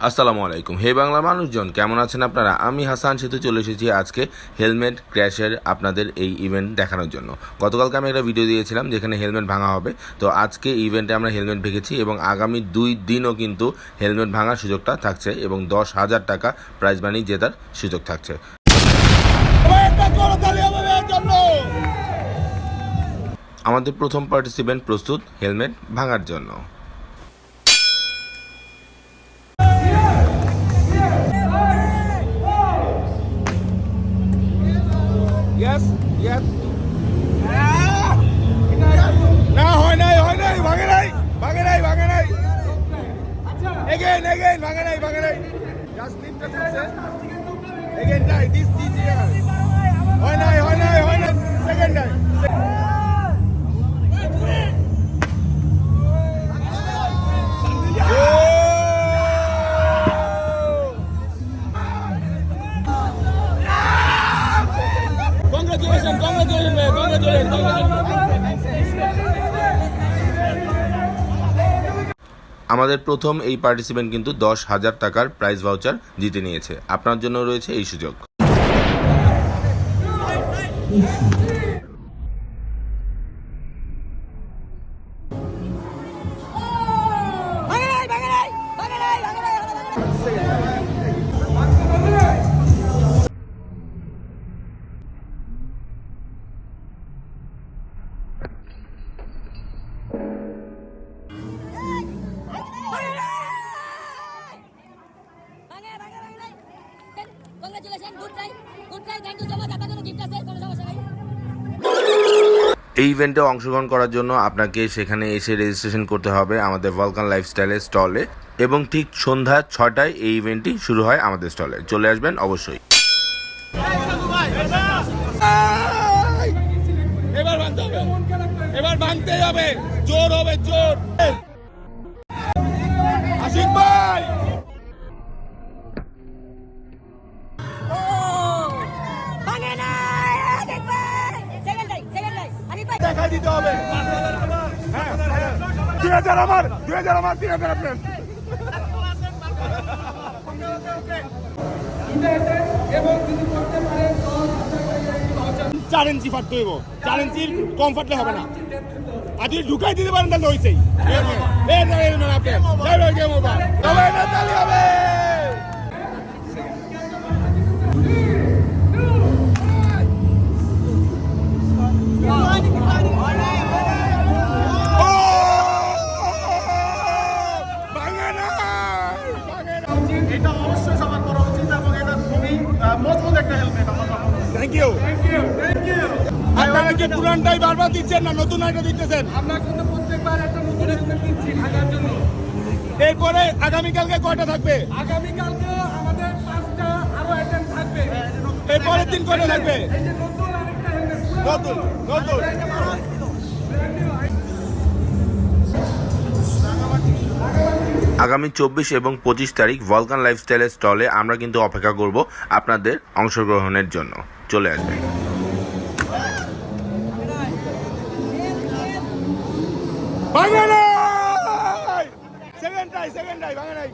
আসসালামু আলাইকুম। হে বাংলা মানুষজন, কেমন আছেন আপনারা? আমি হাসান সেতু চলে এসেছি আজকে হেলমেট ক্র্যাশের আপনাদের এই ইভেন্ট দেখানোর জন্য। গতকালকে আমি একটা ভিডিও দিয়েছিলাম যেখানে হেলমেট ভাঙা হবে। তো আজকে ইভেন্টে আমরা হেলমেট ভেঙেছি এবং আগামী 2 দিনও কিন্তু হেলমেট ভাঙার সুযোগটা থাকছে এবং 10,000 টাকা প্রাইজ মানি জেতার সুযোগ থাকছে। আমাদের প্রথম পার্টিসিপেন্ট প্রস্তুত হেলমেট ভাঙার জন্য। Yes, yes. না হয় নাই ভাঙে নাই again ভাঙে নাই just leave the again die this year হয় নাই second time আমাদের প্রথম এই পার্টিসিপেন্ট কিন্তু 10,000 টাকার প্রাইজ ভাউচার জিতে নিয়েছে। আপনার জন্য রয়েছে এই সুযোগ। এই ইভেন্টে অংশগ্রহণ করার জন্য আপনাকে সেখানে এসে রেজিস্ট্রেশন করতে হবে আমাদের ভলকান লাইফস্টাইলের স্টলে এবং ঠিক সন্ধ্যা 6টায় এই ইভেন্টটি শুরু হয় আমাদের স্টলে। চলে আসবেন অবশ্যই। এবার ভাঙতে হবে, জোর হবে জোর। আশিক ভাই দেখা দিতে হবে। 2000 আমার 3000 আপনার। চার ইঞ্চি ফাটতে হইব, 4 ইঞ্চির কম ফাটলে হবে না। আর যদি ঢুকাই দিতে পারেন তাহলে হইছেই। এটা অবশ্যই সবার করা উচিত এবং এটা খুবই মজবুত একটা হেলমেট। Thank you. আপনারা কি পুরানটাই বারবার দিচ্ছেন না নতুন একটা দিতেছেন? আমরা কিন্তু প্রত্যেকবার একটা নতুন হেলমেট দিচ্ছি ঢাকার জন্য। এরপরে আগামীকালকে কয়টা থাকবে? আগামীকালকে আমাদের 5টা আরো আইটেম থাকবে। এরপরের দিন কয়টা থাকবে? এই যে নতুন আরেকটা হেলমেট, নতুন আগামী 24 এবং 25 তারিখ ভলকান লাইফস্টাইলের স্টলে আমরা কিন্তু অপেক্ষা করব আপনাদের অংশগ্রহণের জন্য। চলে আসবেন। সেকেন্ড টাই ভাঙা নাই।